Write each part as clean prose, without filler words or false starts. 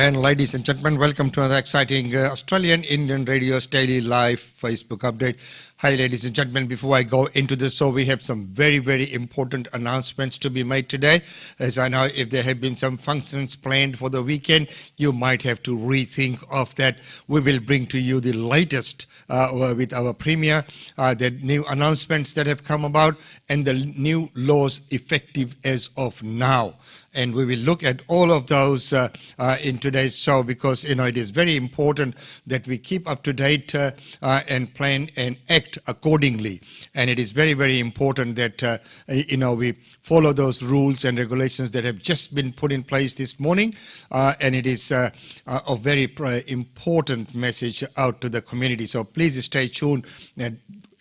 And ladies and gentlemen, welcome to another exciting Australian Indian Radio's daily live Facebook update. Hi ladies and gentlemen, before I go into this show, we have some very important announcements to be made today. As I know, if there have been some functions planned for the weekend, you might have to rethink of that. We will bring to you the latest with our premier, the new announcements that have come about and the new laws effective as of now. And we will look at all of those in today's show because, it is very important that we keep up to date and plan and act accordingly. And it is very important that, we follow those rules and regulations that have just been put in place this morning. And it is a very important message out to the community. So please stay tuned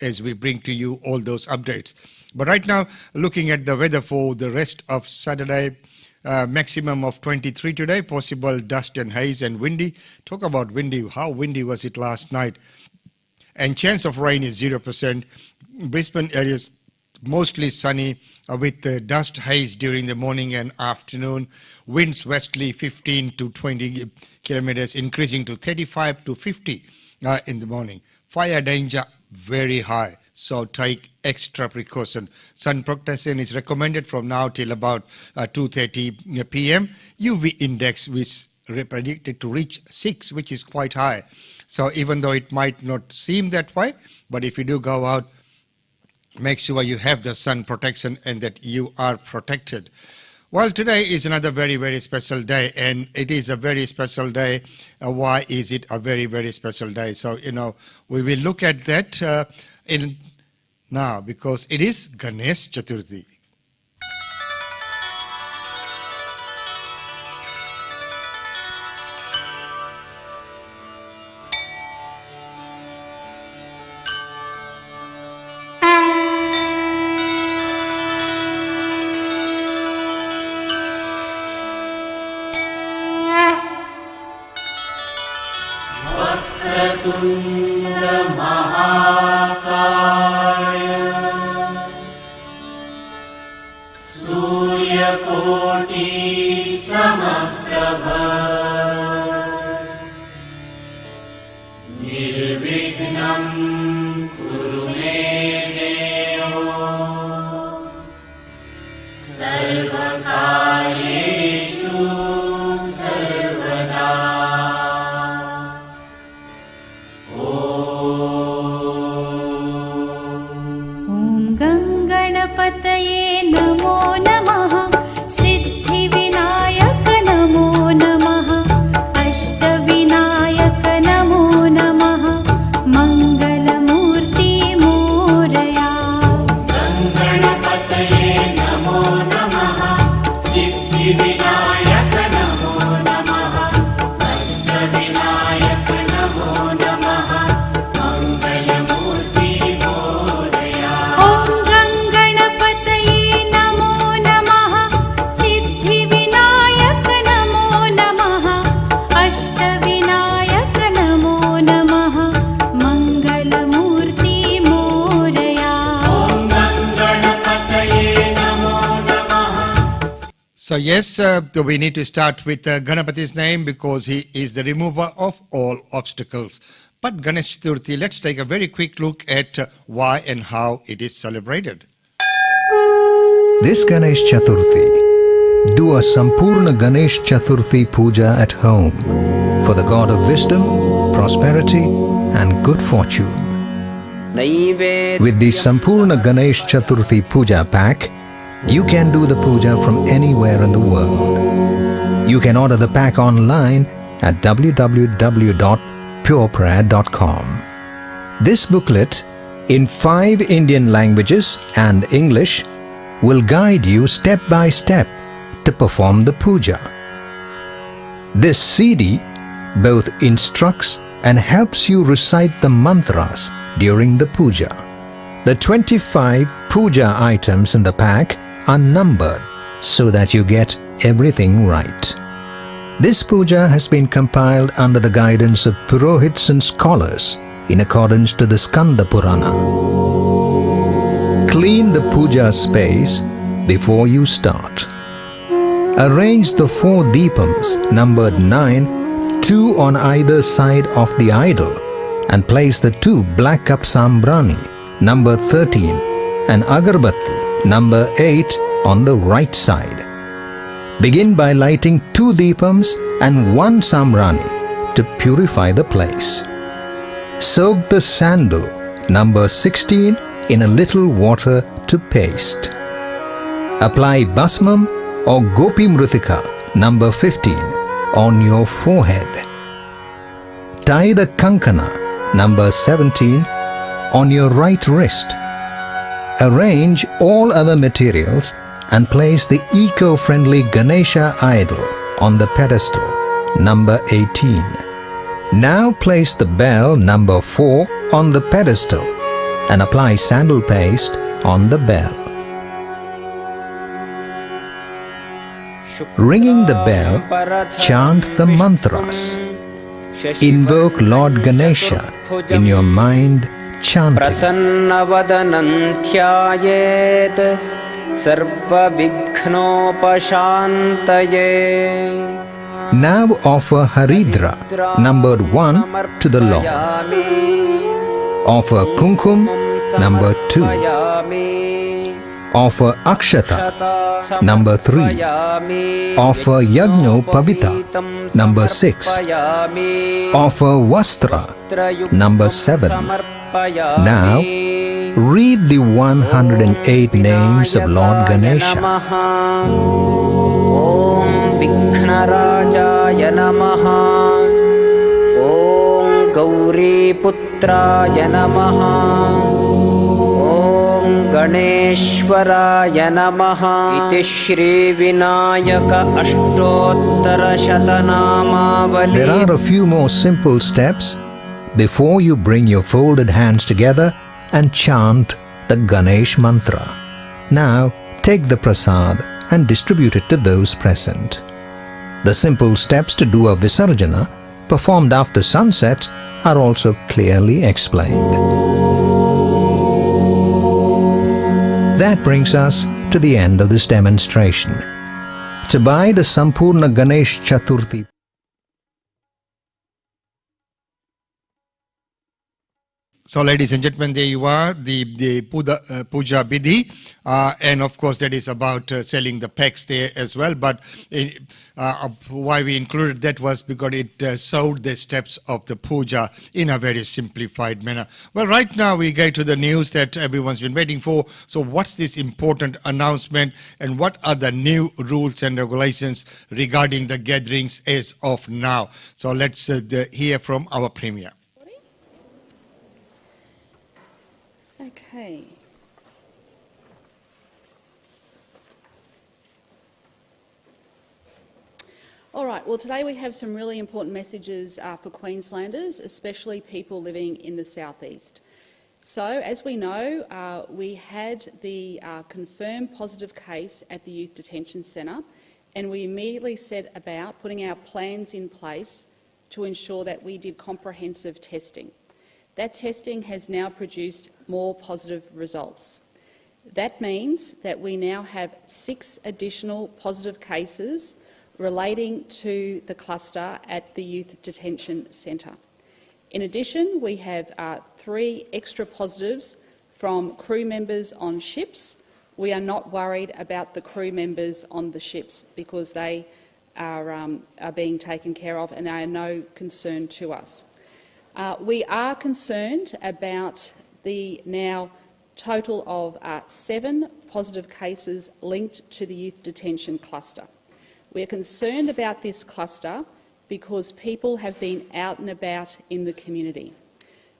as we bring to you all those updates. But right now, looking at the weather for the rest of Saturday, maximum of 23 today, possible dust and haze and windy. Talk about windy. How windy was it last night? And chance of rain is 0%. Brisbane areas mostly sunny with dust haze during the morning and afternoon. Winds westerly 15 to 20 kilometers, increasing to 35 to 50 in the morning. Fire danger very high. So take extra precaution. Sun protection is recommended from now till about 2:30 p.m. UV index is predicted to reach 6, which is quite high. So even though it might not seem that way, but if you do go out, make sure you have the sun protection and that you are protected. Well, today is another very special day, and it is a very special day. Why is it a very special day? So, we will look at that now because it is Ganesh Chaturthi. So yes, we need to start with Ganapati's name because he is the remover of all obstacles. But Ganesh Chaturthi, let's take a very quick look at why and how it is celebrated. This Ganesh Chaturthi, do a Sampurna Ganesh Chaturthi puja at home for the god of wisdom, prosperity and good fortune. With the Sampurna Ganesh Chaturthi puja pack, you can do the puja from anywhere in the world. You can order the pack online at www.pureprayer.com. This booklet, in 5 Indian languages and English, will guide you step by step to perform the puja. This CD both instructs and helps you recite the mantras during the puja. The 25 puja items in the pack are numbered so that you get everything right. This puja has been compiled under the guidance of Purohits and scholars in accordance to the Skanda Purana. Clean the puja space before you start. Arrange the 4 deepams numbered 9, 2 on either side of the idol, and place the 2 black cup sambrani number 13 and agarbatti number 8 on the right side. Begin by lighting 2 deepams and 1 sambrani to purify the place. Soak the sandal number 16 in a little water to paste. Apply basmam or gopi mritika number 15 on your forehead. Tie the kankana number 17 on your right wrist. Arrange all other materials and place the eco-friendly Ganesha idol on the pedestal number 18. Now place the bell number 4 on the pedestal and apply sandal paste on the bell. Ringing the bell, chant the mantras. Invoke Lord Ganesha in your mind, chanting. Prasannavadanantyayet sarva vighnopashantaye. Now offer Haridra numbered 1 to the Lord. Offer Kumkum number 2. Offer Akshata number 3. Offer Yagno Pavita number 6. Offer Vastra number 7. Now read the 108 names of Lord Ganesha. Om Vikhnarajaya Namaha. Om Gauri Putraya Namaha. Ganeshwaraya Namaha. Iti Shri Vinayaka Ashtottara Shatanamavali. There are a few more simple steps before you bring your folded hands together and chant the Ganesh mantra. Now take the prasad and distribute it to those present. The simple steps to do a Visarjana performed after sunset are also clearly explained. That brings us to the end of this demonstration. To buy the Sampurna Ganesh Chaturthi So, ladies and gentlemen, there you are, the Puja Bidhi, and of course that is about selling the packs there as well. But why we included that was because it showed the steps of the Puja in a very simplified manner. Well, right now we go to the news that everyone's been waiting for. So what's this important announcement and what are the new rules and regulations regarding the gatherings as of now? So let's hear from our Premier. Okay. All right, well today we have some really important messages for Queenslanders, especially people living in the southeast. So, as we know, we had the confirmed positive case at the Youth Detention Centre, and we immediately set about putting our plans in place to ensure that we did comprehensive testing. That testing has now produced more positive results. That means that we now have 6 additional positive cases relating to the cluster at the Youth Detention Centre. In addition, we have 3 extra positives from crew members on ships. We are not worried about the crew members on the ships because they are being taken care of and they are no concern to us. We are concerned about the now total of 7 positive cases linked to the youth detention cluster. We are concerned about this cluster because people have been out and about in the community.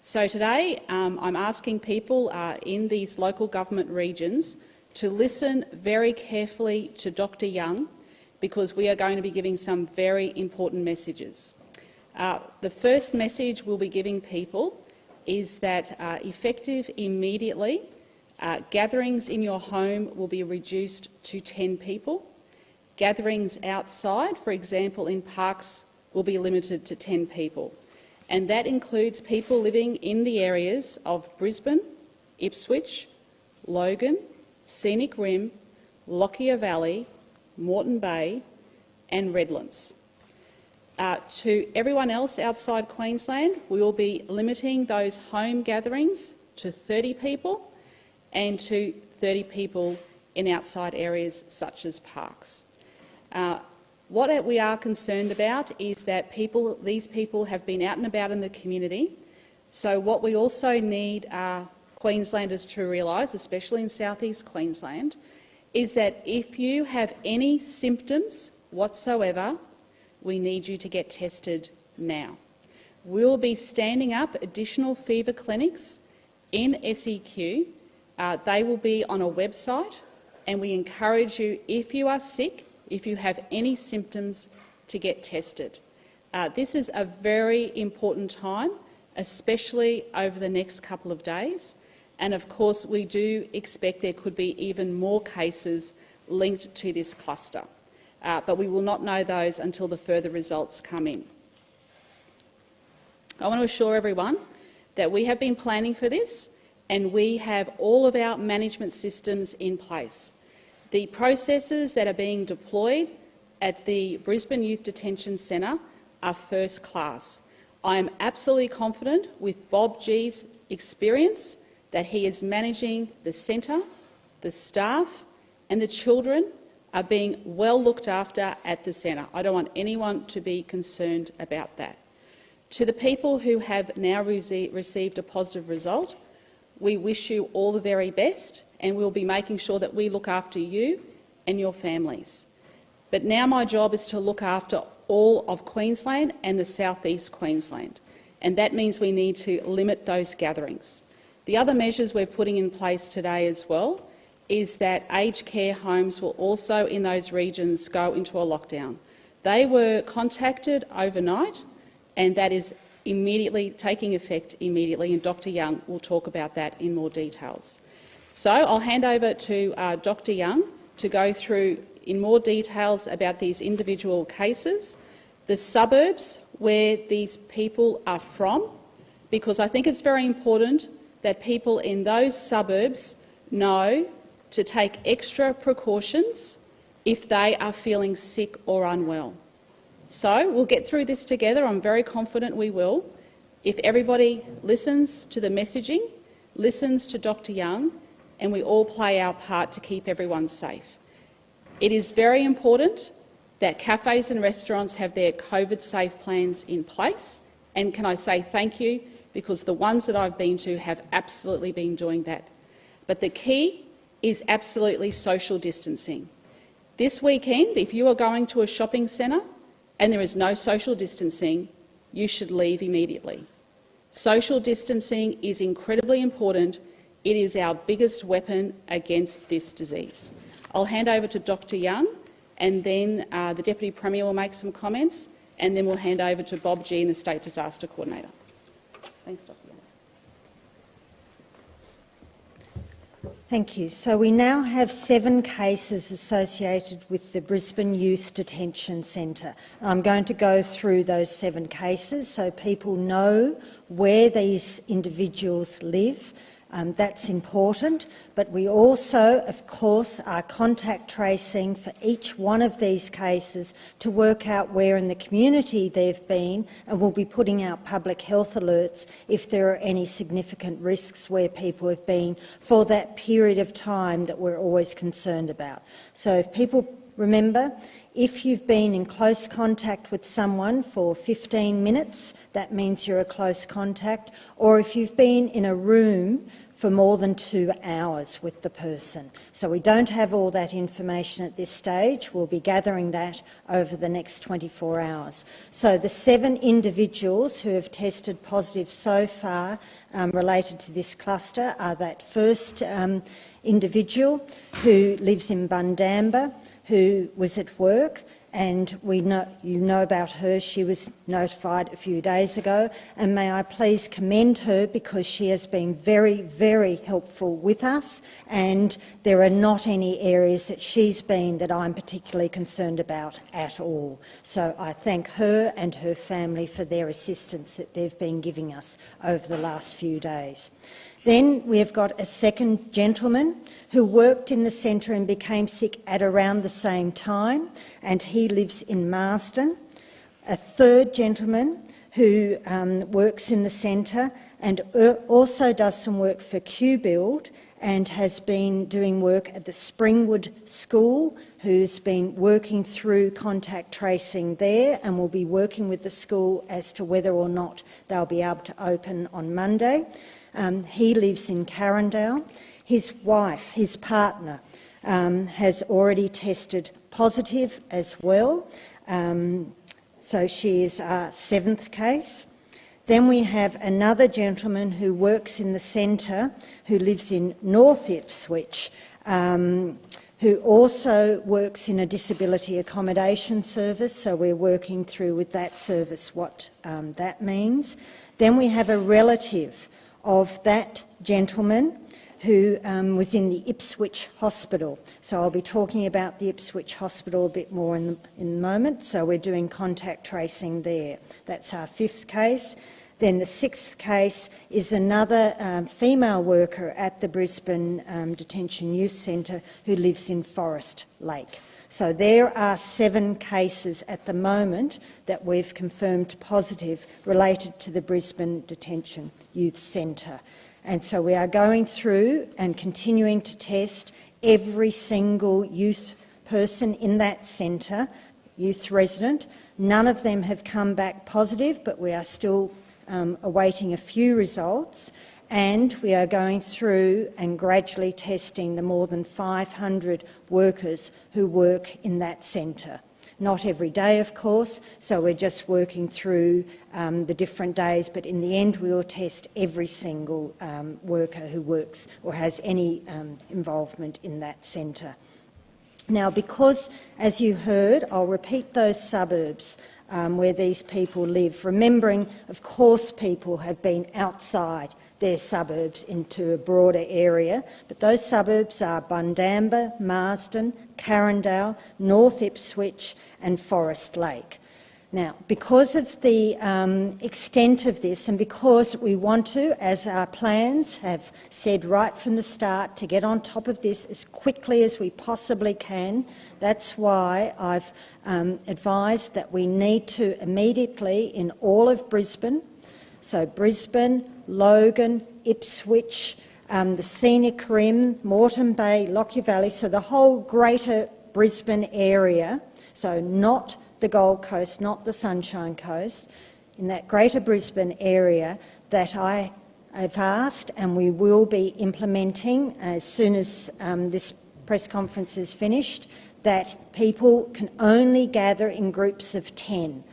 So today I'm asking people in these local government regions to listen very carefully to Dr Young because we are going to be giving some very important messages. The first message we'll be giving people is that effective immediately, gatherings in your home will be reduced to 10 people. Gatherings outside, for example in parks, will be limited to 10 people. And that includes people living in the areas of Brisbane, Ipswich, Logan, Scenic Rim, Lockyer Valley, Moreton Bay, and Redlands. To everyone else outside Queensland, we will be limiting those home gatherings to 30 people and to 30 people in outside areas such as parks. What we are concerned about is that these people have been out and about in the community. So what we also need Queenslanders to realise, especially in South East Queensland, is that if you have any symptoms whatsoever, we need you to get tested now. We'll be standing up additional fever clinics in SEQ. They will be on a website, and we encourage you, if you are sick, if you have any symptoms, to get tested. This is a very important time, especially over the next couple of days. And of course, we do expect there could be even more cases linked to this cluster. But we will not know those until the further results come in. I want to assure everyone that we have been planning for this, and we have all of our management systems in place. The processes that are being deployed at the Brisbane Youth Detention Centre are first class. I am absolutely confident with Bob G's experience that he is managing the centre, the staff and the children are being well looked after at the centre. I don't want anyone to be concerned about that. To the people who have now received a positive result, we wish you all the very best, and we'll be making sure that we look after you and your families. But now my job is to look after all of Queensland and the South East Queensland, and that means we need to limit those gatherings. The other measures we're putting in place today as well is that aged care homes will also in those regions go into a lockdown. They were contacted overnight, and that is immediately taking effect immediately, and Dr Young will talk about that in more details. So I'll hand over to Dr Young to go through in more details about these individual cases, the suburbs where these people are from, because I think it's very important that people in those suburbs know to take extra precautions if they are feeling sick or unwell. So we'll get through this together. I'm very confident we will. If everybody listens to the messaging, listens to Dr Young, and we all play our part to keep everyone safe. It is very important that cafes and restaurants have their COVID-safe plans in place, and can I say thank you, because the ones that I've been to have absolutely been doing that. But the key is absolutely social distancing. This weekend, if you are going to a shopping centre and there is no social distancing, you should leave immediately. Social distancing is incredibly important. It is our biggest weapon against this disease. I'll hand over to Dr Young, and then the Deputy Premier will make some comments, and then we'll hand over to Bob G and the State Disaster Coordinator. Thanks, Dr Young. Thank you. So we now have 7 cases associated with the Brisbane Youth Detention Centre. I'm going to go through those 7 cases so people know where these individuals live. That's important, but we also, of course, are contact tracing for each one of these cases to work out where in the community they've been, and we'll be putting out public health alerts if there are any significant risks where people have been for that period of time that we're always concerned about. So if people remember, if you've been in close contact with someone for 15 minutes, that means you're a close contact, or if you've been in a room for more than 2 hours with the person. So we don't have all that information at this stage. We'll be gathering that over the next 24 hours. So the 7 individuals who have tested positive so far related to this cluster are that first individual who lives in Bundamba, who was at work, and you know about her. She was notified a few days ago, and may I please commend her because she has been very, very helpful with us, and there are not any areas that she's been that I'm particularly concerned about at all. So I thank her and her family for their assistance that they've been giving us over the last few days. Then we have got a second gentleman who worked in the centre and became sick at around the same time, and he lives in Marsden. A third gentleman who works in the centre and also does some work for QBuild and has been doing work at the Springwood School, who's been working through contact tracing there and will be working with the school as to whether or not they'll be able to open on Monday. He lives in Carindale. His wife, his partner, has already tested positive as well. So she is our 7th case. Then we have another gentleman who works in the centre who lives in North Ipswich, who also works in a disability accommodation service, so we're working through with that service what that means. Then we have a relative of that gentleman who was in the Ipswich Hospital. So I'll be talking about the Ipswich Hospital a bit more in a moment. So we're doing contact tracing there. That's our 5th case. Then the 6th case is another female worker at the Brisbane Detention Youth Centre who lives in Forest Lake. So there are 7 cases at the moment that we've confirmed positive related to the Brisbane Detention Youth Centre. And so we are going through and continuing to test every single youth person in that centre, youth resident. None of them have come back positive, but we are still awaiting a few results. And we are going through and gradually testing the more than 500 workers who work in that centre. Not every day, of course, so we're just working through the different days, but in the end we will test every single worker who works or has any involvement in that centre. Now, because, as you heard, I'll repeat those suburbs where these people live, remembering, of course, people have been outside their suburbs into a broader area, but those suburbs are Bundamba, Marsden, Carindale, North Ipswich and Forest Lake. Now, because of the extent of this and because we want to, as our plans have said right from the start, to get on top of this as quickly as we possibly can, that's why I've advised that we need to immediately, in all of Brisbane, so Brisbane, Logan, Ipswich, the Scenic Rim, Moreton Bay, Lockyer Valley, so the whole greater Brisbane area, so not the Gold Coast, not the Sunshine Coast, in that greater Brisbane area that I have asked and we will be implementing as soon as this press conference is finished, that people can only gather in groups of 10.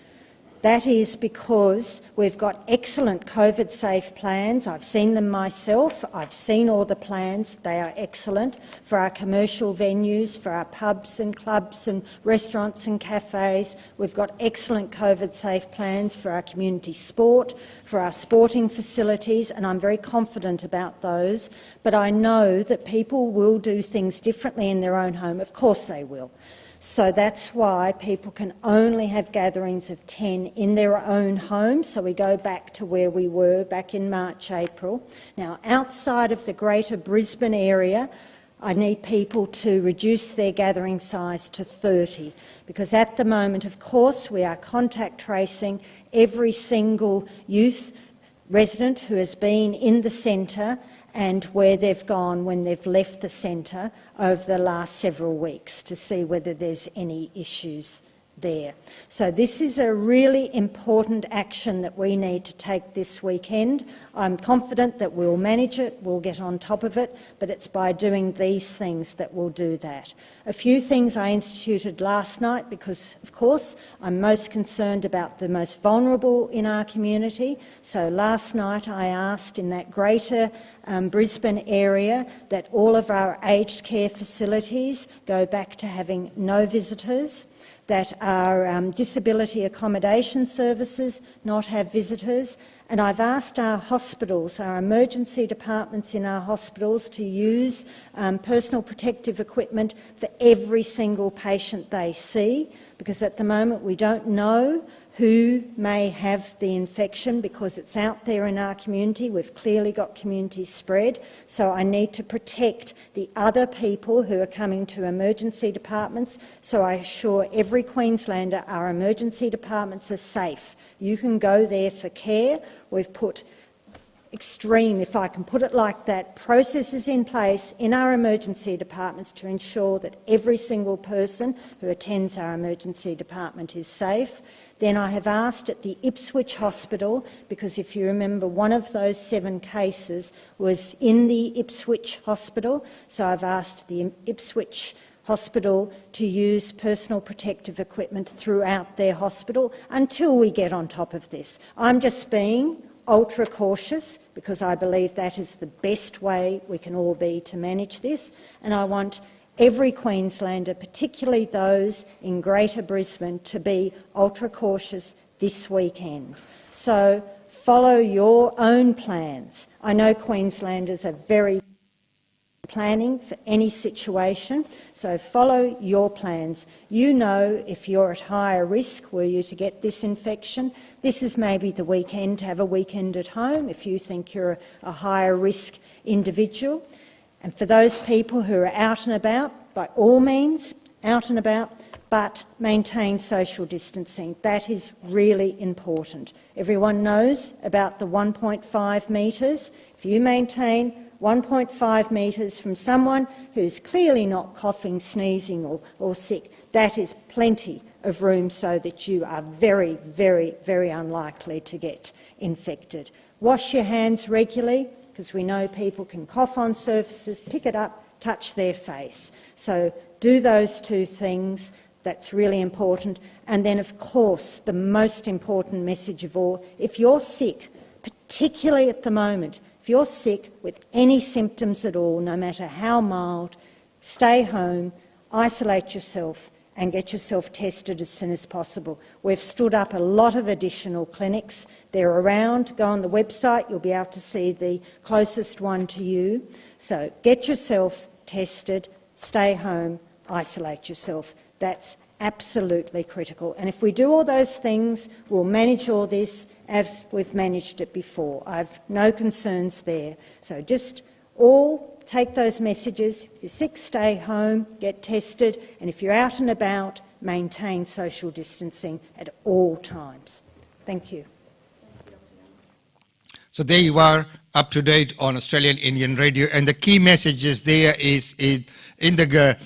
That is because we've got excellent COVID-safe plans. I've seen them myself. I've seen all the plans. They are excellent for our commercial venues, for our pubs and clubs and restaurants and cafes. We've got excellent COVID-safe plans for our community sport, for our sporting facilities, and I'm very confident about those. But I know that people will do things differently in their own home. Of course they will. So that's why people can only have gatherings of 10 in their own home. So we go back to where we were back in March, April. Now, outside of the greater Brisbane area, I need people to reduce their gathering size to 30 because at the moment, of course, we are contact tracing every single youth resident who has been in the centre and where they've gone when they've left the centre over the last several weeks to see whether there's any issues there. So this is a really important action that we need to take this weekend. I'm confident that we'll manage it, we'll get on top of it, but it's by doing these things that we'll do that. A few things I instituted last night because, of course, I'm most concerned about the most vulnerable in our community. So last night I asked in that greater Brisbane area that all of our aged care facilities go back to having no visitors, that our disability accommodation services not have visitors, and I've asked our hospitals, our emergency departments in our hospitals to use personal protective equipment for every single patient they see, because at the moment we don't know who may have the infection because it's out there in our community. We've clearly got community spread, so I need to protect the other people who are coming to emergency departments, so I assure every Queenslander our emergency departments are safe. You can go there for care. We've put extreme, if I can put it like that, processes in place in our emergency departments to ensure that every single person who attends our emergency department is safe. Then I have asked at the Ipswich Hospital, because if you remember, one of those 7 cases was in the Ipswich Hospital, so I've asked the Ipswich Hospital to use personal protective equipment throughout their hospital until we get on top of this. I'm just being ultra cautious because I believe that is the best way we can all be to manage this, and I want every Queenslander, particularly those in Greater Brisbane, to be ultra cautious this weekend. So follow your own plans. I know Queenslanders are very planning for any situation, so follow your plans. You know if you're at higher risk were you to get this infection. This is maybe the weekend to have a weekend at home if you think you're a higher risk individual. And for those people who are out and about, by all means, out and about, but maintain social distancing. That is really important. Everyone knows about the 1.5 metres. If you maintain 1.5 metres from someone who's clearly not coughing, sneezing or sick, that is plenty of room so that you are very, very, very unlikely to get infected. Wash your hands regularly, because we know people can cough on surfaces, pick it up, touch their face. So do those 2 things. That's really important. And then, of course, the most important message of all, if you're sick, particularly at the moment, if you're sick with any symptoms at all, no matter how mild, stay home, isolate yourself and get yourself tested as soon as possible. We've stood up a lot of additional clinics. They're around. Go on the website. You'll be able to see the closest one to you. So get yourself tested, stay home, isolate yourself. That's absolutely critical. And if we do all those things, we'll manage all this as we've managed it before. I've no concerns there. So just all take those messages. If you're sick, stay home, get tested, and if you're out and about, maintain social distancing at all times. Thank you. So there you are, up to date on Australian Indian Radio, and the key messages there is in the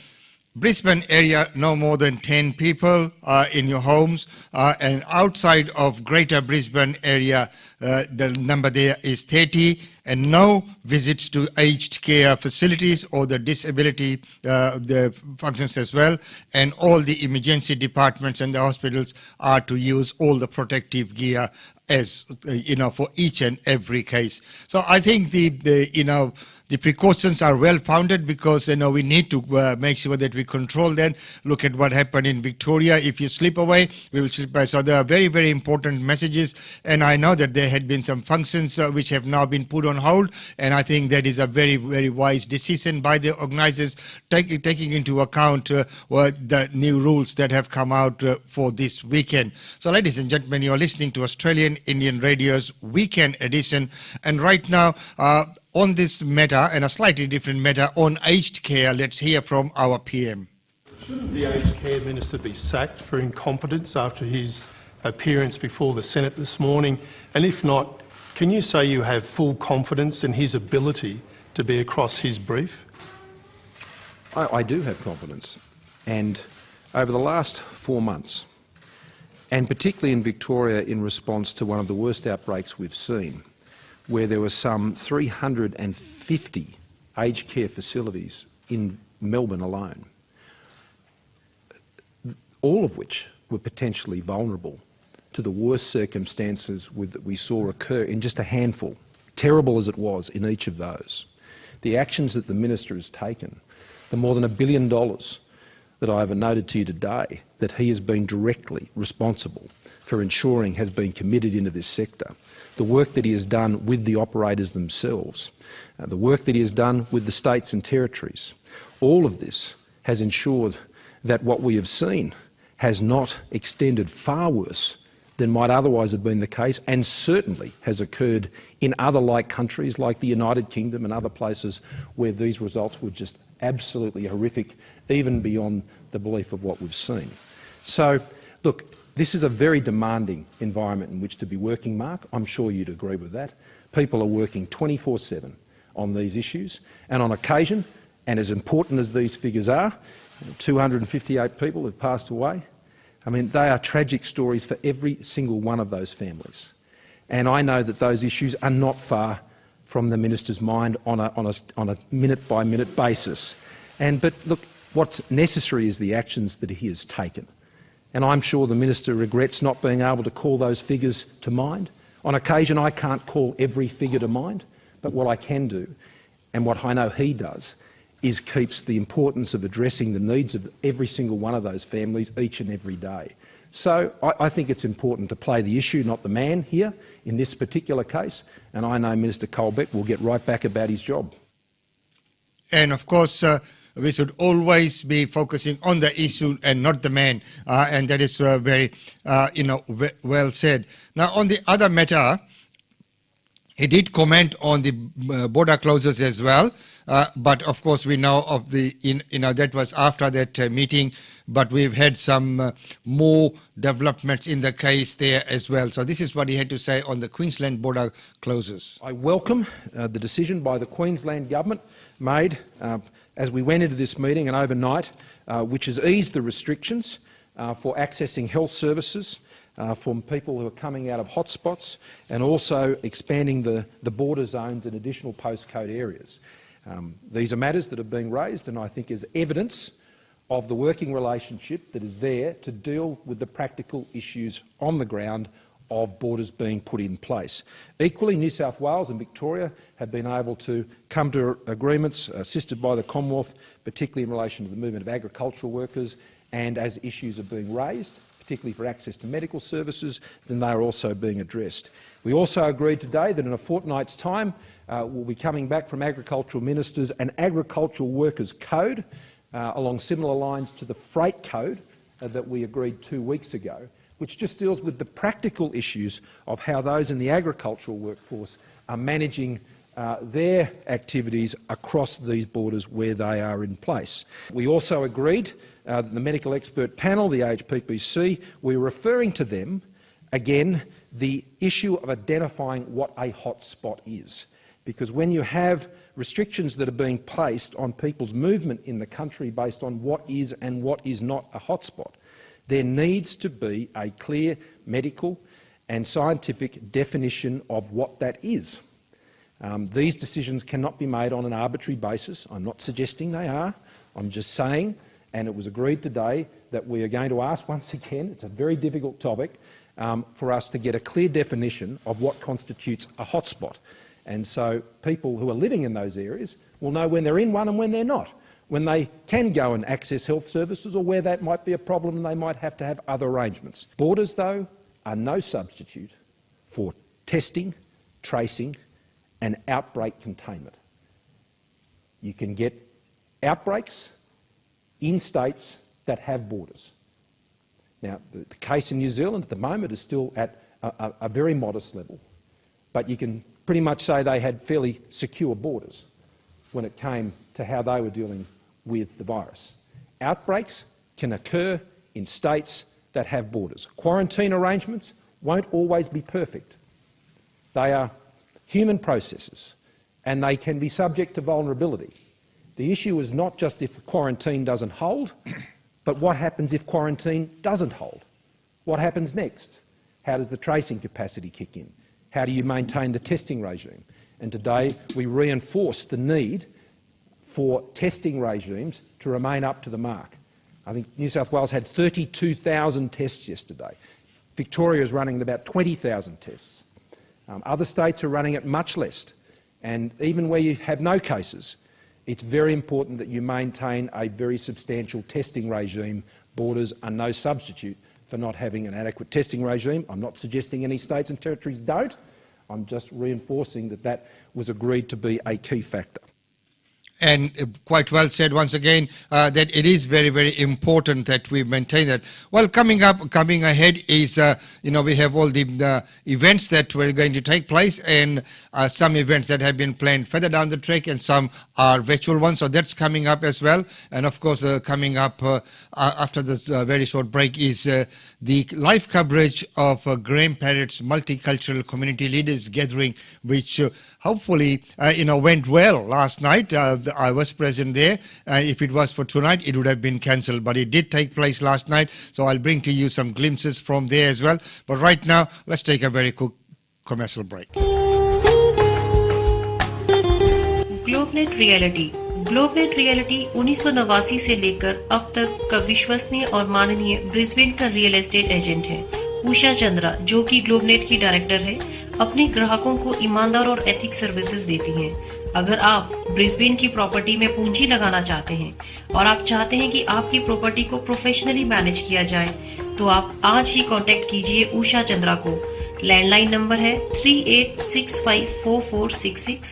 Brisbane area, no more than 10 people in your homes, and outside of Greater Brisbane area, the number there is 30, and no visits to aged care facilities or the disability the functions as well, and all the emergency departments and the hospitals are to use all the protective gear as for each and every case. So I think the precautions are well founded, because we need to make sure that we control them. Look at what happened in Victoria. If you slip away, we will slip away. So there are very, very important messages, and I know that there had been some functions which have now been put on hold, and I think that is a very, very wise decision by the organisers, taking into account the new rules that have come out for this weekend. So ladies and gentlemen, you're listening to Australian Indian Radio's Weekend Edition, and right now on this matter, and a slightly different matter, on aged care, let's hear from our PM. Shouldn't the aged care minister be sacked for incompetence after his appearance before the Senate this morning? And if not, can you say you have full confidence in his ability to be across his brief? I do have confidence. And over the last 4 months, and particularly in Victoria in response to one of the worst outbreaks we've seen, where there were some 350 aged care facilities in Melbourne alone, all of which were potentially vulnerable to the worst circumstances that we saw occur in just a handful, terrible as it was in each of those. The actions that the Minister has taken, the more than $1 billion that I have noted to you today, that he has been directly responsible for ensuring has been committed into this sector, the work that he has done with the operators themselves, the work that he has done with the states and territories, all of this has ensured that what we have seen has not extended far worse than might otherwise have been the case, and certainly has occurred in other like countries like the United Kingdom and other places where these results were just absolutely horrific, even beyond the belief of what we've seen. So, look, this is a very demanding environment in which to be working, Mark. I'm sure you'd agree with that. People are working 24/7 on these issues, and on occasion, and as important as these figures are, 258 people have passed away. I mean, they are tragic stories for every single one of those families. And I know that those issues are not far from the Minister's mind on a minute-by-minute basis. But look, what's necessary is the actions that he has taken. And I'm sure the Minister regrets not being able to call those figures to mind. On occasion, I can't call every figure to mind, but what I can do, and what I know he does, is keeps the importance of addressing the needs of every single one of those families each and every day. So I think it's important to play the issue, not the man here, in this particular case, and I know Minister Colbeck will get right back about his job. And of course, we should always be focusing on the issue and not the man, and that is very, well said. Now, on the other matter, he did comment on the border closures as well, but of course we know of the, that was after that meeting, but we've had some more developments in the case there as well. So this is what he had to say on the Queensland border closures. I welcome the decision by the Queensland Government made as we went into this meeting and overnight, which has eased the restrictions for accessing health services from people who are coming out of hotspots, and also expanding the border zones in additional postcode areas. These are matters that have been raised, and I think is evidence of the working relationship that is there to deal with the practical issues on the ground of borders being put in place. Equally, New South Wales and Victoria have been able to come to agreements assisted by the Commonwealth, particularly in relation to the movement of agricultural workers, and as issues are being raised, particularly for access to medical services, then they are also being addressed. We also agreed today that in a fortnight's time we'll be coming back from agricultural ministers an agricultural workers code along similar lines to the freight code that we agreed 2 weeks ago, which just deals with the practical issues of how those in the agricultural workforce are managing their activities across these borders where they are in place. We also agreed the medical expert panel, the AHPPC, we're referring to them, again, the issue of identifying what a hotspot is. Because when you have restrictions that are being placed on people's movement in the country based on what is and what is not a hotspot, there needs to be a clear medical and scientific definition of what that is. These decisions cannot be made on an arbitrary basis. I'm not suggesting they are. I'm just saying, and it was agreed today, that we are going to ask once again, it's a very difficult topic, for us to get a clear definition of what constitutes a hotspot. And so people who are living in those areas will know when they're in one and when they're not, when they can go and access health services or where that might be a problem and they might have to have other arrangements. Borders, though, are no substitute for testing, tracing and outbreak containment. You can get outbreaks in states that have borders. Now, the case in New Zealand at the moment is still at a very modest level, but you can pretty much say they had fairly secure borders when it came to how they were dealing with the virus. Outbreaks can occur in states that have borders. Quarantine arrangements won't always be perfect. They are human processes and they can be subject to vulnerability. The issue is not just if quarantine doesn't hold, but what happens if quarantine doesn't hold? What happens next? How does the tracing capacity kick in? How do you maintain the testing regime? And today we reinforce the need for testing regimes to remain up to the mark. I think New South Wales had 32,000 tests yesterday. Victoria is running at about 20,000 tests. Other states are running at much less. And even where you have no cases, it's very important that you maintain a very substantial testing regime. Borders are no substitute for not having an adequate testing regime. I'm not suggesting any states and territories don't. I'm just reinforcing that that was agreed to be a key factor. and quite well said once again that it is very, very important that we maintain that. Well, coming ahead is, we have all the events that were going to take place, and some events that have been planned further down the track, and some are virtual ones. So that's coming up as well. And of course, coming up after this very short break is the live coverage of Graham Parrott's Multicultural Community Leaders Gathering, which hopefully, went well last night. I was present there. If it was for tonight, it would have been cancelled, but it did take place last night. So I'll bring to you some glimpses from there as well. But right now, let's take a very quick commercial break. Globenet reality 1989 से लेकर अब तक का विश्वसनीय और माननीय Brisbane का real estate agent है। उषा चंद्रा, जो कि ग्लोबनेट की डायरेक्टर है, अपने ग्राहकों को ईमानदार और एथिक सर्विसेज देती हैं। अगर आप ब्रिस्बेन की प्रॉपर्टी में पूंजी लगाना चाहते हैं और आप चाहते हैं कि आपकी प्रॉपर्टी को प्रोफेशनली मैनेज किया जाए, तो आप आज ही कांटेक्ट कीजिए उषा चंद्रा को। लैंडलाइन नंबर है 38654466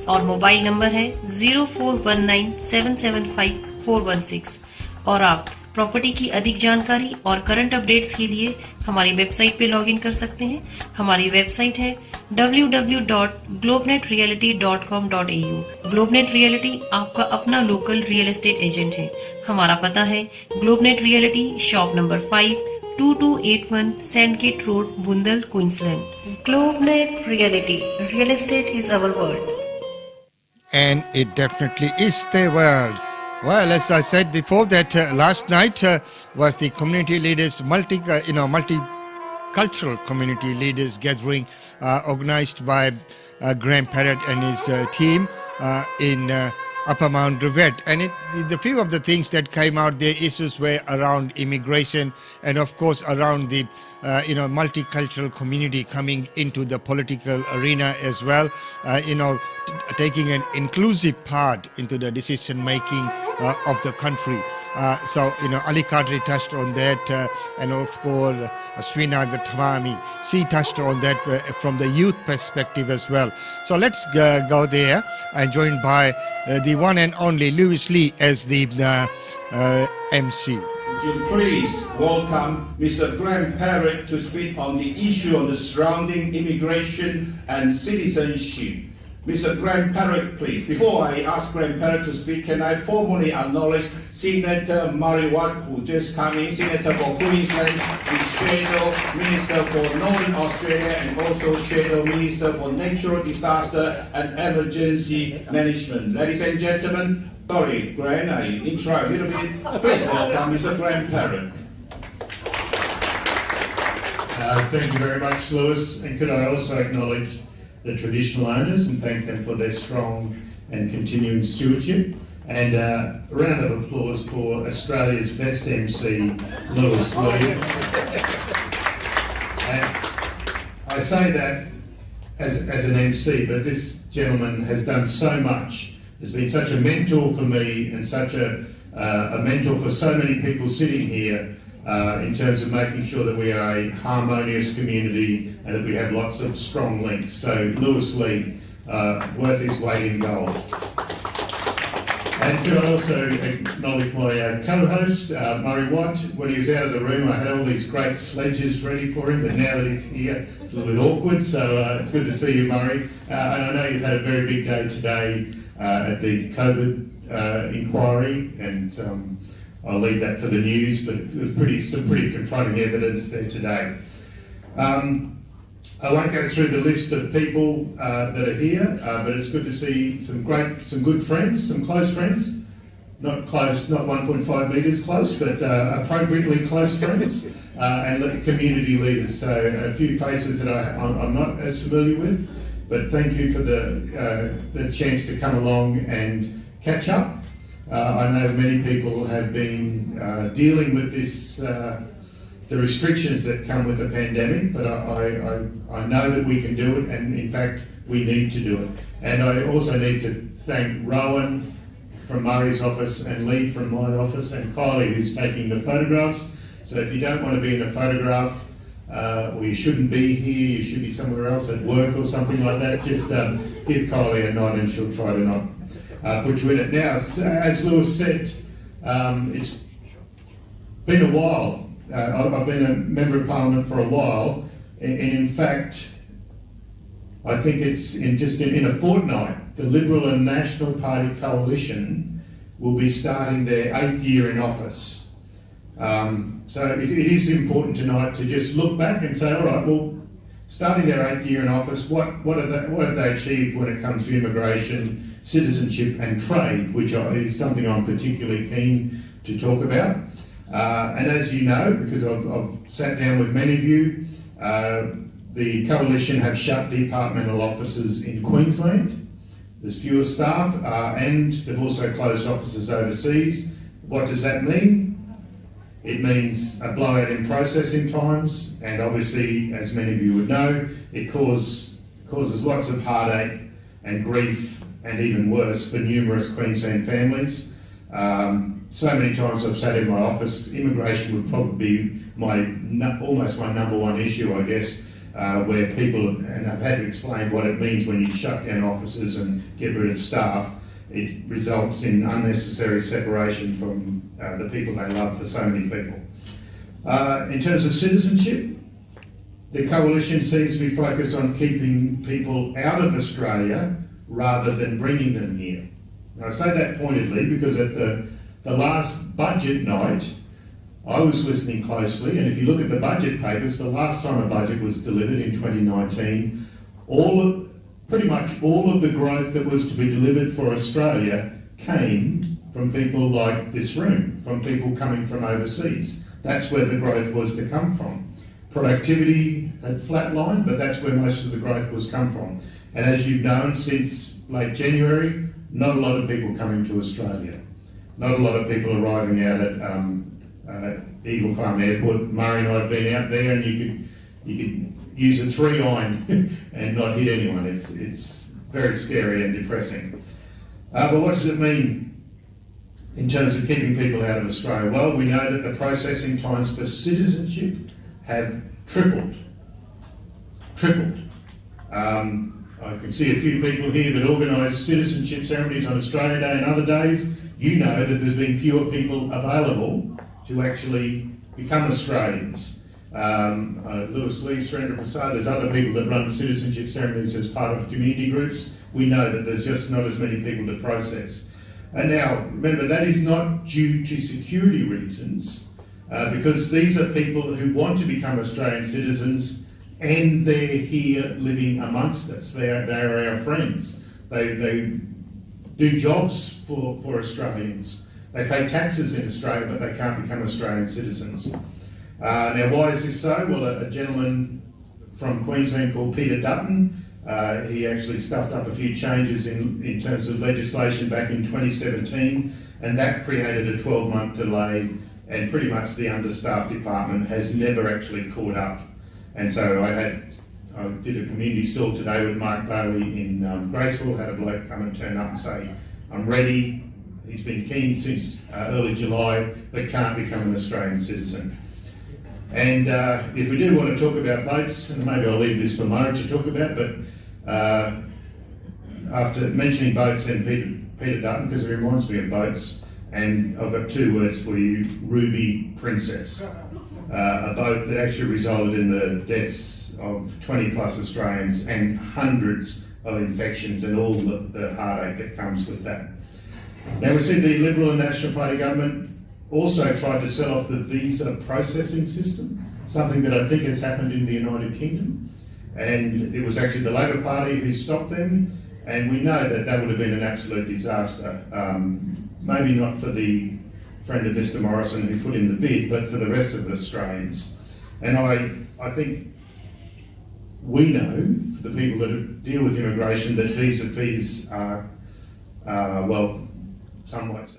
और मोबाइल नंबर है 0419775416। और आप प्रॉपर्टी की अधिक जानकारी और करंट अपडेट्स के लिए हमारी वेबसाइट पे लॉगिन कर सकते हैं। हमारी वेबसाइट है www.globenetreality.com.au। ग्लोबनेट रियलिटी आपका अपना लोकल रियल एस्टेट एजेंट है। हमारा पता है ग्लोबनेट reality, shop number 5, 2281 Sandgate Road, Bundal, Queensland. Globenet Reality. Real estate is our world. And it definitely is their world. Well, as I said before, that last night was the community leaders, multicultural community leaders gathering organized by Graham Parrott and his team in Upper Mount Gravatt. And the few of the things that came out, their issues were around immigration and, of course, around the multicultural community coming into the political arena as well, taking an inclusive part into the decision making of the country. So, Ali Kadri touched on that, and of course, Swina Gatwami, she touched on that from the youth perspective as well. So let's go there. I'm joined by the one and only Lewis Lee as the MC. Would you please welcome Mr. Graham Parrott to speak on the issue of the surrounding immigration and citizenship. Mr. Graham Parrott, please. Before I ask Graham Parrott to speak, can I formally acknowledge Senator Murray Watt, who just came in, Senator for Queensland, the Shadow Minister for Northern Australia, and also Shadow Minister for Natural Disaster and Emergency Management. Ladies and gentlemen, sorry, Graham, I interrupt a little bit. Please welcome Mr. Graham Parrott. Thank you very much, Lewis, and could I also acknowledge the traditional owners and thank them for their strong and continuing stewardship. And a round of applause for Australia's best MC, Lewis Lee. And I say that as an MC, but this gentleman has done so much. Has been such a mentor for me and such a mentor for so many people sitting here in terms of making sure that we are a harmonious community and that we have lots of strong links. So Lewis Lee, worth his weight in gold. And could I also acknowledge my co-host, Murray Watt. When he was out of the room, I had all these great sledges ready for him, but now that he's here, it's a little bit awkward, so it's good to see you, Murray. And I know you've had a very big day today at the COVID inquiry, and I'll leave that for the news, but it was some pretty confronting evidence there today. I won't go through the list of people that are here, but it's good to see some good friends, some close friends. Not close, not 1.5 metres close, but appropriately close friends, and community leaders. So a few faces that I'm not as familiar with, but thank you for the chance to come along and catch up. I know many people have been dealing with this, the restrictions that come with the pandemic, but I know that we can do it, and in fact we need to do it. And I also need to thank Rowan from Murray's office and Lee from my office and Kylie who's taking the photographs. So if you don't want to be in a photograph, or you shouldn't be here, you should be somewhere else at work or something like that, just give Kylie a nod and she'll try to not put you in it. Now, as Lewis said, it's been a while. I've been a Member of Parliament for a while, and in fact, I think it's in a fortnight, the Liberal and National Party coalition will be starting their 8th year in office. So it is important tonight to just look back and say, all right, well, starting their 8th year in office, what have they achieved when it comes to immigration, citizenship and trade, which is something I'm particularly keen to talk about. And as you know, because I've sat down with many of you, the Coalition have shut departmental offices in Queensland. There's fewer staff and they've also closed offices overseas. What does that mean? It means a blowout in processing times, and obviously, as many of you would know, it causes lots of heartache and grief, and even worse, for numerous Queensland families. So many times I've sat in my office, immigration would probably be almost my number one issue, I guess, where people, and I've had to explain what it means when you shut down offices and get rid of staff. It results in unnecessary separation from the people they love for so many people. In terms of citizenship, the Coalition seems to be focused on keeping people out of Australia rather than bringing them here. Now, I say that pointedly because at the last budget night, I was listening closely, and if you look at the budget papers, the last time a budget was delivered in 2019, pretty much all of the growth that was to be delivered for Australia came from people like this room, from people coming from overseas. That's where the growth was to come from. Productivity had flatlined, but that's where most of the growth was come from. And as you've known, since late January, not a lot of people coming to Australia. Not a lot of people arriving out at Eagle Farm Airport. Murray and I have been out there, and you could use a 3-iron and not hit anyone. It's very scary and depressing. But what does it mean in terms of keeping people out of Australia? Well, we know that the processing times for citizenship have tripled. I can see a few people here that organise citizenship ceremonies on Australia Day and other days. You know that there's been fewer people available to actually become Australians. Lewis Lee, Surendra Prasad, there's other people that run citizenship ceremonies as part of community groups. We know that there's just not as many people to process. And now, remember, that is not due to security reasons, because these are people who want to become Australian citizens and they're here living amongst us. They are our friends. They do jobs for Australians. They pay taxes in Australia, but they can't become Australian citizens. Now, why is this so? Well, a gentleman from Queensland called Peter Dutton, he actually stuffed up a few changes in terms of legislation back in 2017, and that created a 12-month delay, and pretty much the understaffed department has never actually caught up. And so I did a community stall today with Mark Bailey in Graceville, had a bloke come and turn up and say, I'm ready. He's been keen since early July, but can't become an Australian citizen. And if we do want to talk about boats, and maybe I'll leave this for Murray to talk about, but after mentioning boats and Peter Dutton, because it reminds me of boats, and I've got 2 words for you, Ruby Princess. A boat that actually resulted in the deaths of 20 plus Australians and hundreds of infections and all the heartache that comes with that. Now we see the Liberal and National Party government also tried to sell off the visa processing system, something that I think has happened in the United Kingdom. And it was actually the Labor Party who stopped them, and we know that that would have been an absolute disaster. Maybe not for the friend of Mr Morrison who put in the bid, but for the rest of the Australians. And I think we know, the people that deal with immigration, that visa fees are, well, somewhat...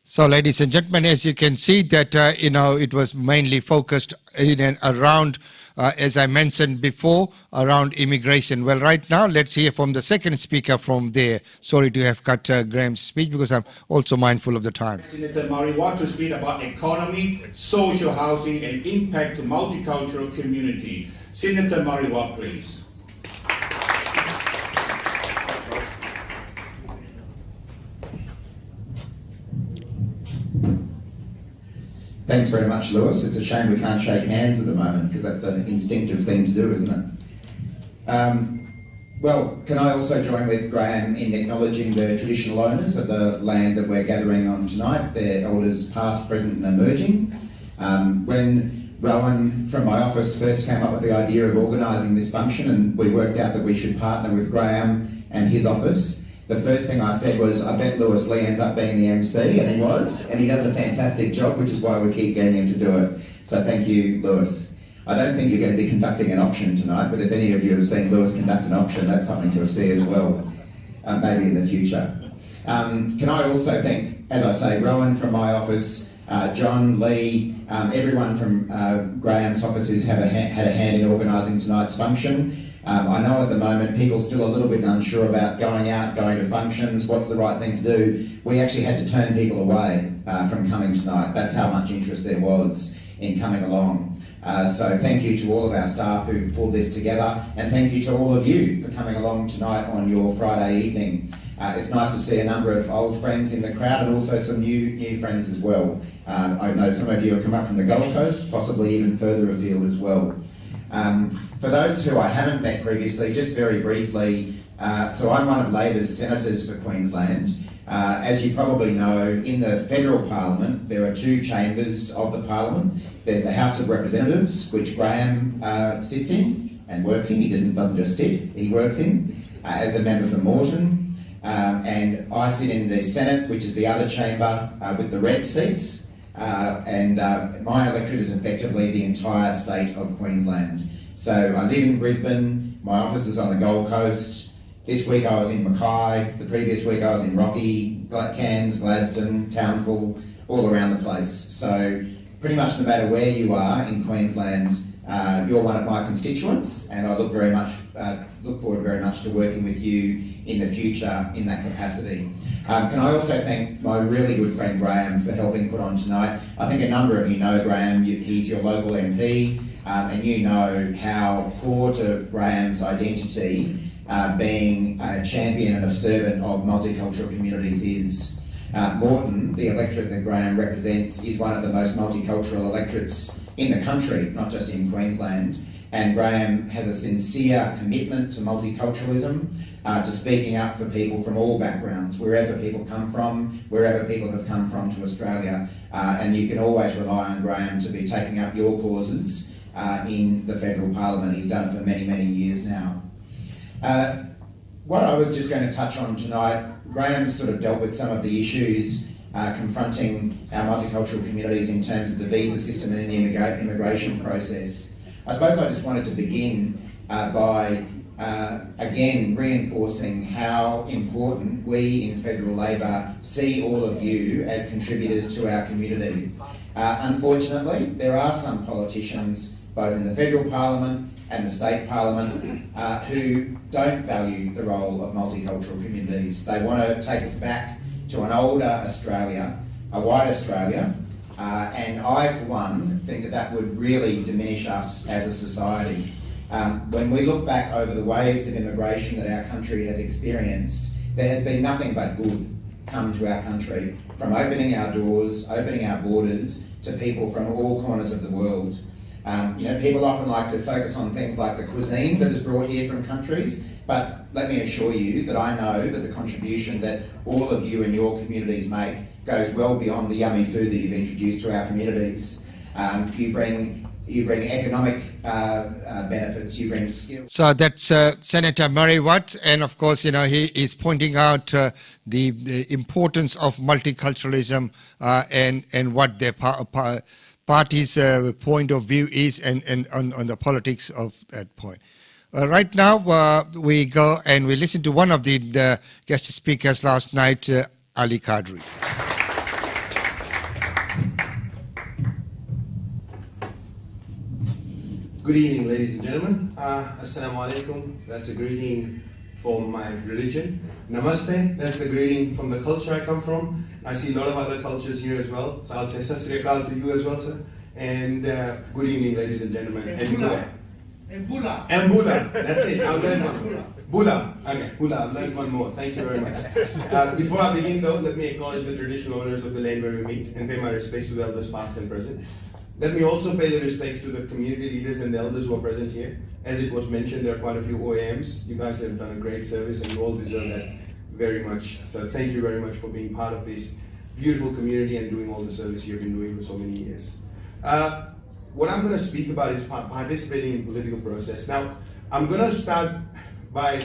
So, ladies and gentlemen, as you can see that, it was mainly focused in and around, as I mentioned before, around immigration. Well, right now, let's hear from the second speaker from there. Sorry to have cut Graham's speech because I'm also mindful of the time. Senator Murray wants to speak about economy, social housing and impact to multicultural community. Senator Murray Watt, please. Thanks very much, Lewis. It's a shame we can't shake hands at the moment because that's an instinctive thing to do, isn't it? Well, can I also join with Graham in acknowledging the traditional owners of the land that we're gathering on tonight, their elders past, present and emerging. When Rowan from my office first came up with the idea of organising this function and we worked out that we should partner with Graham and his office, the first thing I said was, I bet Lewis Lee ends up being the MC, and he was, and he does a fantastic job, which is why we keep getting him to do it. So thank you, Lewis. I don't think you're going to be conducting an auction tonight, but if any of you have seen Lewis conduct an auction, that's something to see as well, maybe in the future. Can I also thank, as I say, Rowan from my office, John, Lee, everyone from Graham's office who's had a hand in organising tonight's function. I know at the moment people are still a little bit unsure about going out, going to functions, what's the right thing to do. We actually had to turn people away from coming tonight. That's how much interest there was in coming along. So thank you to all of our staff who've pulled this together, and thank you to all of you for coming along tonight on your Friday evening. It's nice to see a number of old friends in the crowd and also some new friends as well. I know some of you have come up from the Gold Coast, possibly even further afield as well. For those who I haven't met previously, just very briefly, so I'm one of Labor's senators for Queensland. As you probably know, in the federal parliament, there are two chambers of the parliament. There's the House of Representatives, which Graham sits in and works in. He doesn't just sit, he works in, as the member for Moreton. And I sit in the Senate, which is the other chamber with the red seats. And my electorate is effectively the entire state of Queensland. So I live in Brisbane, my office is on the Gold Coast. This week I was in Mackay, the previous week I was in Rocky, Cairns, Gladstone, Townsville, all around the place. So pretty much no matter where you are in Queensland, you're one of my constituents, and I look forward very much to working with you in the future in that capacity. Can I also thank my really good friend Graham for helping put on tonight. I think a number of you know Graham, he's your local MP, and you know how core to Graham's identity being a champion and a servant of multicultural communities is. Moreton, the electorate that Graham represents, is one of the most multicultural electorates in the country, not just in Queensland. And Graham has a sincere commitment to multiculturalism, to speaking up for people from all backgrounds, wherever people come from, wherever people have come from to Australia. And you can always rely on Graham to be taking up your causes in the federal parliament. He's done it for many, many years now. What I was just going to touch on tonight, Graham's sort of dealt with some of the issues confronting our multicultural communities in terms of the visa system and in the immigration process. I suppose I just wanted to begin by again reinforcing how important we in Federal Labor see all of you as contributors to our community. Unfortunately, there are some politicians, both in the Federal Parliament and the State Parliament, who don't value the role of multicultural communities. They want to take us back to an older Australia, a white Australia, and I, for one, think that that would really diminish us as a society. When we look back over the waves of immigration that our country has experienced, there has been nothing but good come to our country, from opening our doors, opening our borders, to people from all corners of the world. People often like to focus on things like the cuisine that is brought here from countries, but let me assure you that I know that the contribution that all of you and your communities make goes well beyond the yummy food that you've introduced to our communities. You bring economic benefits, you bring skills. So that's Senator Murray Watt, and of course, he is pointing out the importance of multiculturalism and what their party's point of view is and on the politics of that point. Right now, we go and we listen to one of the guest speakers last night, Ali Kadri. Good evening, ladies and gentlemen. Assalamu alaikum. That's a greeting from my religion. Namaste. That's the greeting from the culture I come from. I see a lot of other cultures here as well. So I'll say Sat Sri Akal to you as well, sir. And good evening, ladies and gentlemen. And Mbula. Mbula, that's it. I've learned one. Bula. Okay, Bula. I've learned one more. Thank you very much. Before I begin, though, let me acknowledge the traditional owners of the land where we meet and pay my respects to the elders past and present. Let me also pay the respects to the community leaders and the elders who are present here. As it was mentioned, there are quite a few OAMs. You guys have done a great service and you all deserve that very much. So thank you very much for being part of this beautiful community and doing all the service you've been doing for so many years. What I'm going to speak about is participating in the political process. Now, I'm going to start by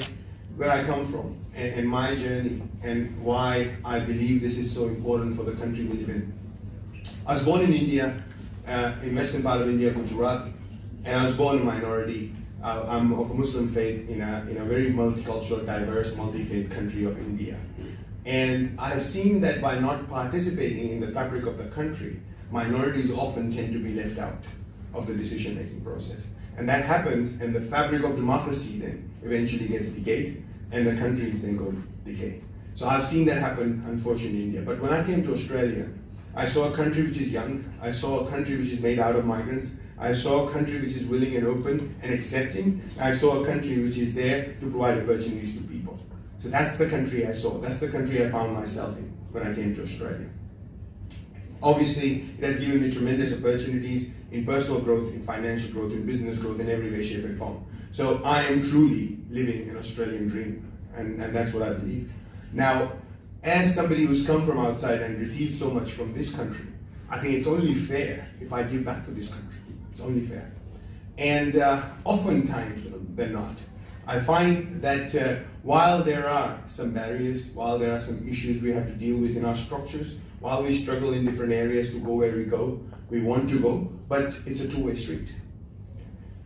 where I come from and my journey and why I believe this is so important for the country we live in. I was born in India, in western part of India, Gujarat, and I was born a minority. I'm of a Muslim faith in a very multicultural, diverse, multi-faith country of India. And I've seen that by not participating in the fabric of the country, minorities often tend to be left out of the decision-making process. And that happens, and the fabric of democracy then eventually gets decayed, and the countries then go decay. So I've seen that happen, unfortunately, in India. But when I came to Australia, I saw a country which is young. I saw a country which is made out of migrants. I saw a country which is willing and open and accepting. I saw a country which is there to provide opportunities to people. So that's the country I saw. That's the country I found myself in when I came to Australia. Obviously, it has given me tremendous opportunities in personal growth, in financial growth, in business growth, in every way, shape, and form. So I am truly living an Australian dream, and that's what I believe. Now, as somebody who's come from outside and received so much from this country, I think it's only fair if I give back to this country. It's only fair. And oftentimes than not, I find that while there are some barriers, while there are some issues we have to deal with in our structures, while we struggle in different areas to go where we want to go, but it's a two-way street.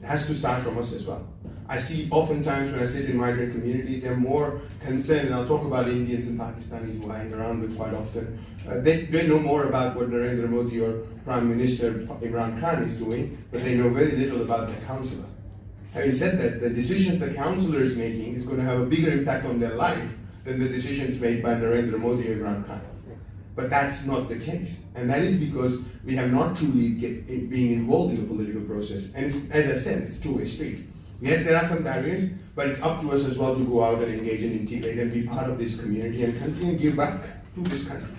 It has to start from us as well. I see oftentimes when I sit in migrant communities, they're more concerned, and I'll talk about Indians and Pakistanis who I hang around with quite often. They know more about what Narendra Modi or Prime Minister Imran Khan is doing, but they know very little about their councillor. Having said that, the decisions the councillor is making is going to have a bigger impact on their life than the decisions made by Narendra Modi or Imran Khan. But that's not the case. And that is because we have not truly been involved in the political process. And it's, as I said, it's a two-way street. Yes, there are some barriers, but it's up to us as well to go out and engage and integrate and be part of this community and country and give back to this country.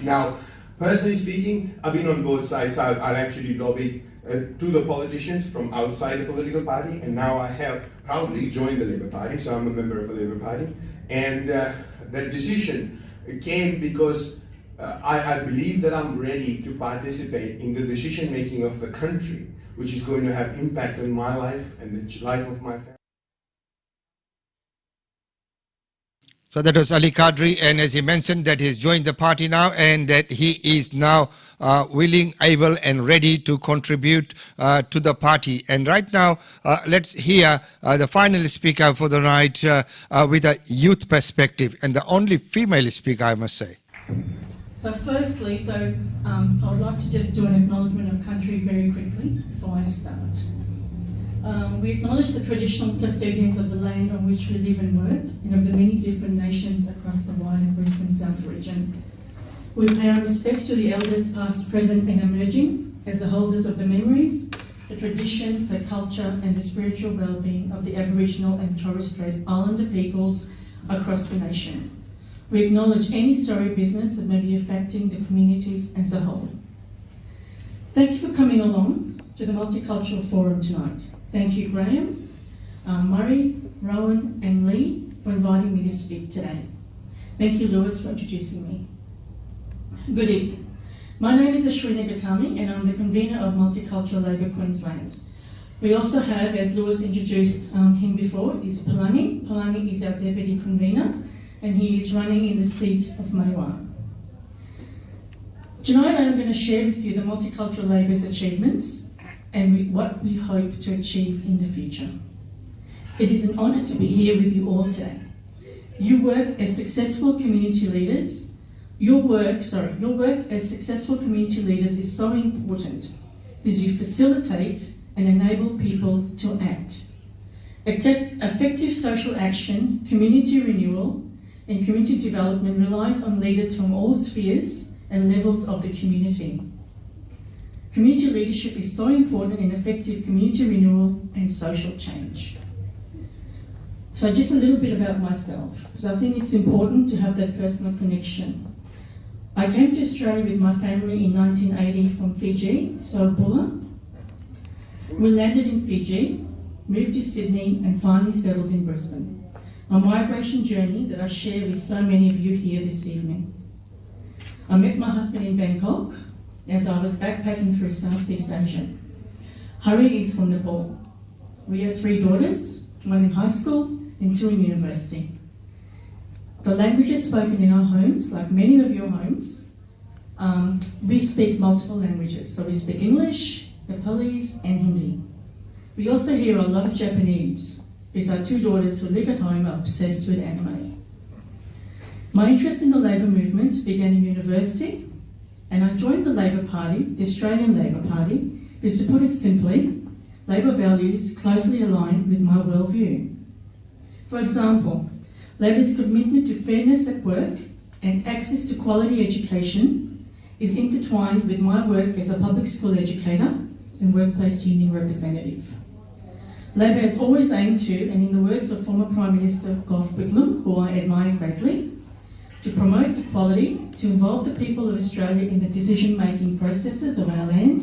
Now, personally speaking, I've been on both sides. I've actually lobbied to the politicians from outside the political party, and now I have proudly joined the Labour Party, so I'm a member of the Labour Party. And that decision came because I believe that I'm ready to participate in the decision making of the country, which is going to have impact on my life and the life of my family. So that was Ali Qadri, and as he mentioned that he's joined the party now and that he is now willing, able and ready to contribute to the party. And right now, let's hear the final speaker for the night with a youth perspective, and the only female speaker, I must say. So firstly, I would like to just do an acknowledgement of country very quickly before I start. We acknowledge the traditional custodians of the land on which we live and work, and of the many different nations across the wider Brisbane South region. We pay our respects to the elders past, present and emerging as the holders of the memories, the traditions, the culture and the spiritual well-being of the Aboriginal and Torres Strait Islander peoples across the nation. We acknowledge any sorry business that may be affecting the communities as a whole. Thank you for coming along to the Multicultural Forum tonight. Thank you, Graham, Murray, Rowan and Lee for inviting me to speak today. Thank you, Lewis, for introducing me. Good evening. My name is Ashwini Gautami and I'm the convener of Multicultural Labour Queensland. We also have, as Lewis introduced him before, is Palani. Palani is our deputy convener and he is running in the seat of Maiwan. Tonight I'm going to share with you the Multicultural Labour's achievements and what we hope to achieve in the future. It is an honour to be here with you all today. You work as successful community leaders. Your work as successful community leaders is so important because you facilitate and enable people to act. Effective social action, community renewal and community development relies on leaders from all spheres and levels of the community. Community leadership is so important in effective community renewal and social change. So just a little bit about myself, because I think it's important to have that personal connection. I came to Australia with my family in 1980 from Fiji, so Bulla. We landed in Fiji, moved to Sydney and finally settled in Brisbane. A migration journey that I share with so many of you here this evening. I met my husband in Bangkok as I was backpacking through Southeast Asia. Hari is from Nepal. We have 3 daughters, one in high school and 2 in university. The languages spoken in our homes, like many of your homes, we speak multiple languages. So we speak English, Nepalese and Hindi. We also hear a lot of Japanese, because our 2 daughters who live at home are obsessed with anime. My interest in the labour movement began in university, and I joined the Labour Party, the Australian Labour Party, because to put it simply, Labour values closely align with my worldview. For example, Labor's commitment to fairness at work and access to quality education is intertwined with my work as a public school educator and workplace union representative. Labor has always aimed to, and in the words of former Prime Minister Gough Whitlam, who I admire greatly, to promote equality, to involve the people of Australia in the decision-making processes of our land,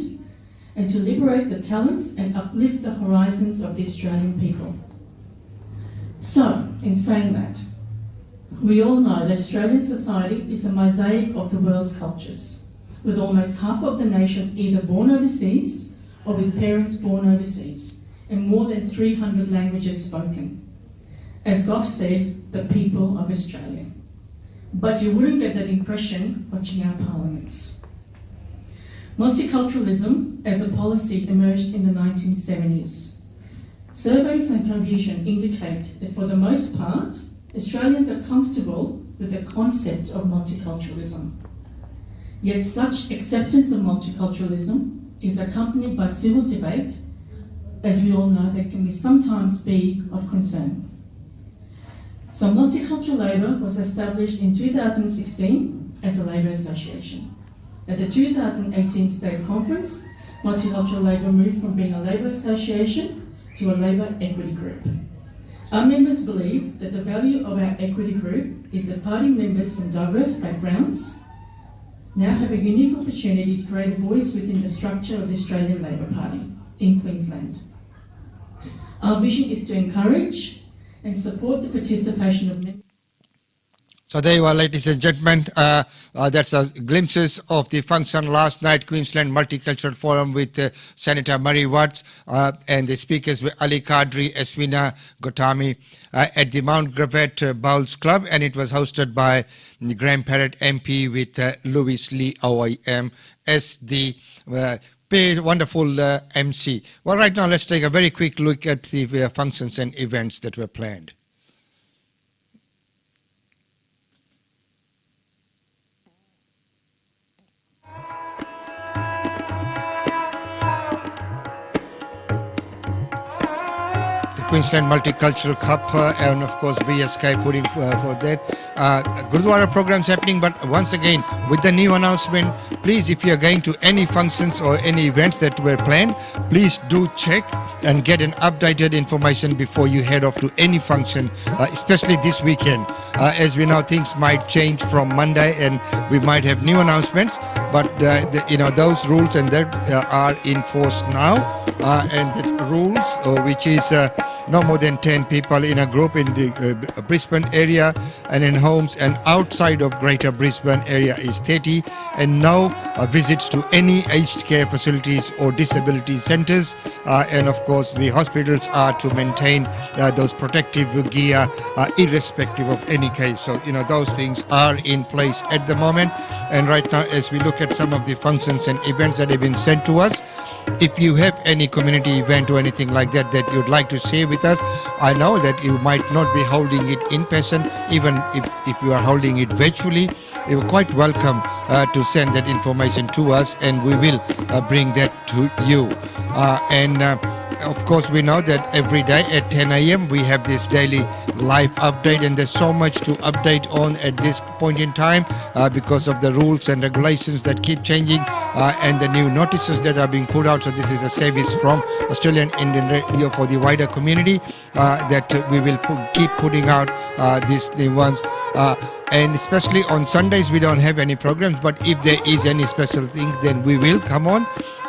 and to liberate the talents and uplift the horizons of the Australian people. So, in saying that, we all know that Australian society is a mosaic of the world's cultures, with almost half of the nation either born overseas or with parents born overseas, and more than 300 languages spoken. As Gough said, the people of Australia. But you wouldn't get that impression watching our parliaments. Multiculturalism as a policy emerged in the 1970s. Surveys and cohesion indicate that for the most part, Australians are comfortable with the concept of multiculturalism. Yet such acceptance of multiculturalism is accompanied by civil debate, as we all know, that can sometimes be of concern. So Multicultural Labour was established in 2016 as a labour association. At the 2018 State Conference, Multicultural Labour moved from being a labour association to a labour equity group. Our members believe that the value of our equity group is that party members from diverse backgrounds now have a unique opportunity to create a voice within the structure of the Australian Labour Party in Queensland. Our vision is to encourage and support the participation of members. So there you are, ladies and gentlemen. That's glimpses of the function last night, Queensland Multicultural Forum with Senator Murray Watts, and the speakers were Ali Kadri, Eswina Gotami at the Mount Gravatt Bowls Club, and it was hosted by Graham Parrott MP with Louis Lee OIM as the wonderful MC. Well, right now let's take a very quick look at the functions and events that were planned. Queensland Multicultural Cup and of course BSK putting for that. Gurdwara programs happening, but once again with the new announcement, please, if you are going to any functions or any events that were planned, please do check and get an updated information before you head off to any function, especially this weekend. As we know, things might change from Monday and we might have new announcements, but those rules and that are in force now, and the rules which is no more than 10 people in a group in the Brisbane area, and in homes and outside of Greater Brisbane area is 30, and no visits to any aged care facilities or disability centres, and of course the hospitals are to maintain those protective gear irrespective of any case. So those things are in place at the moment, and right now as we look at some of the functions and events that have been sent to us, if you have any community event or anything like that that you'd like to share with us, I know that you might not be holding it in person, even if you are holding it virtually, you're quite welcome to send that information to us, and we will bring that to you. of course, we know that every day at 10 a.m. we have this daily live update, and there's so much to update on at this point in time because of the rules and regulations that keep changing and the new notices that are being put out. So this is a service from Australian Indian Radio for the wider community that we will keep putting out these new ones. And especially on Sundays, we don't have any programs, but if there is any special things, then we will come on.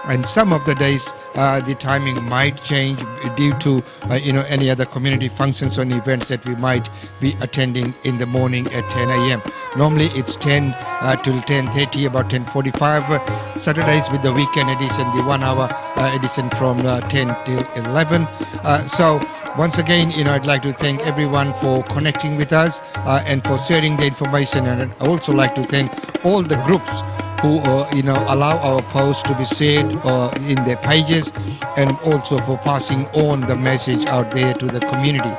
And some of the days, the timing might change due to, any other community functions or events that we might be attending in the morning at 10 a.m. Normally, it's 10 till 10:30, about 10:45. Saturdays with the weekend edition, the 1 hour edition from 10 till 11. So once again, I'd like to thank everyone for connecting with us and for sharing the information. And I'd also like to thank all the groups who allow our posts to be shared in their pages, and also for passing on the message out there to the community.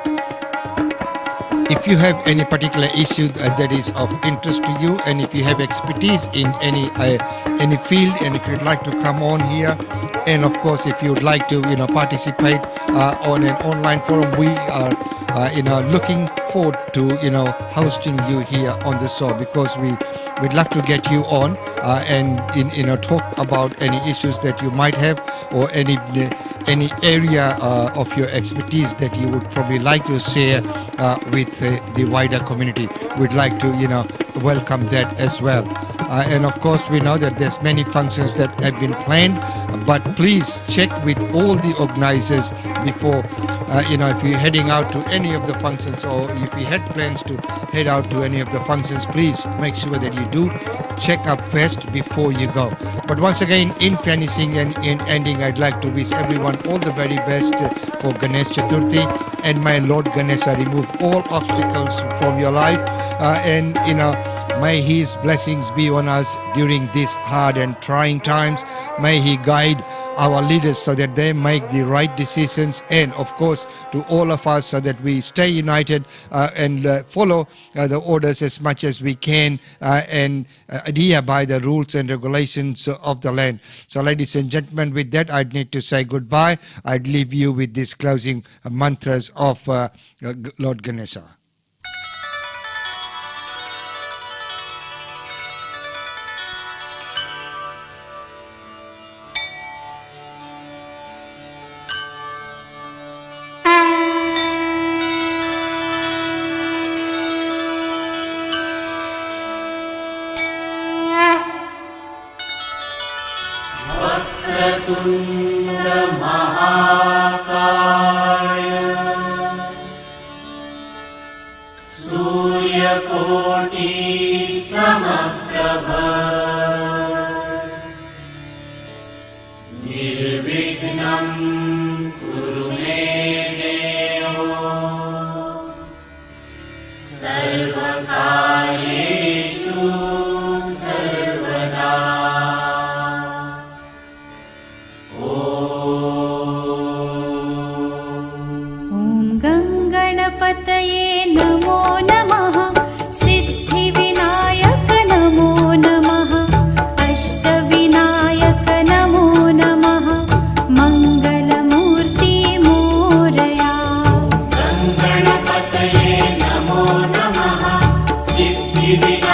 If you have any particular issue that is of interest to you, and if you have expertise in any field, and if you'd like to come on here, and of course if you'd like to participate on an online forum, we are looking forward to hosting you here on the show, because we'd love to get you on and talk about any issues that you might have, or any area of your expertise that you would probably like to share with the wider community. We'd like to welcome that as well. And of course, we know that there's many functions that have been planned, but please check with all the organizers before if you're heading out to any of the functions, or if you had plans to head out to any of the functions, please make sure that you do check up first before you go. But once again, in finishing and in ending, I'd like to wish everyone all the very best for Ganesh Chaturthi, and may Lord Ganesha remove all obstacles from your life, and may his blessings be on us during these hard and trying times. May he guide our leaders so that they make the right decisions, and of course to all of us, so that we stay united and follow the orders as much as we can, and adhere by the rules and regulations of the land. So ladies and gentlemen, with that I'd need to say goodbye. I'd leave you with these closing mantras of Lord Ganesha. Giving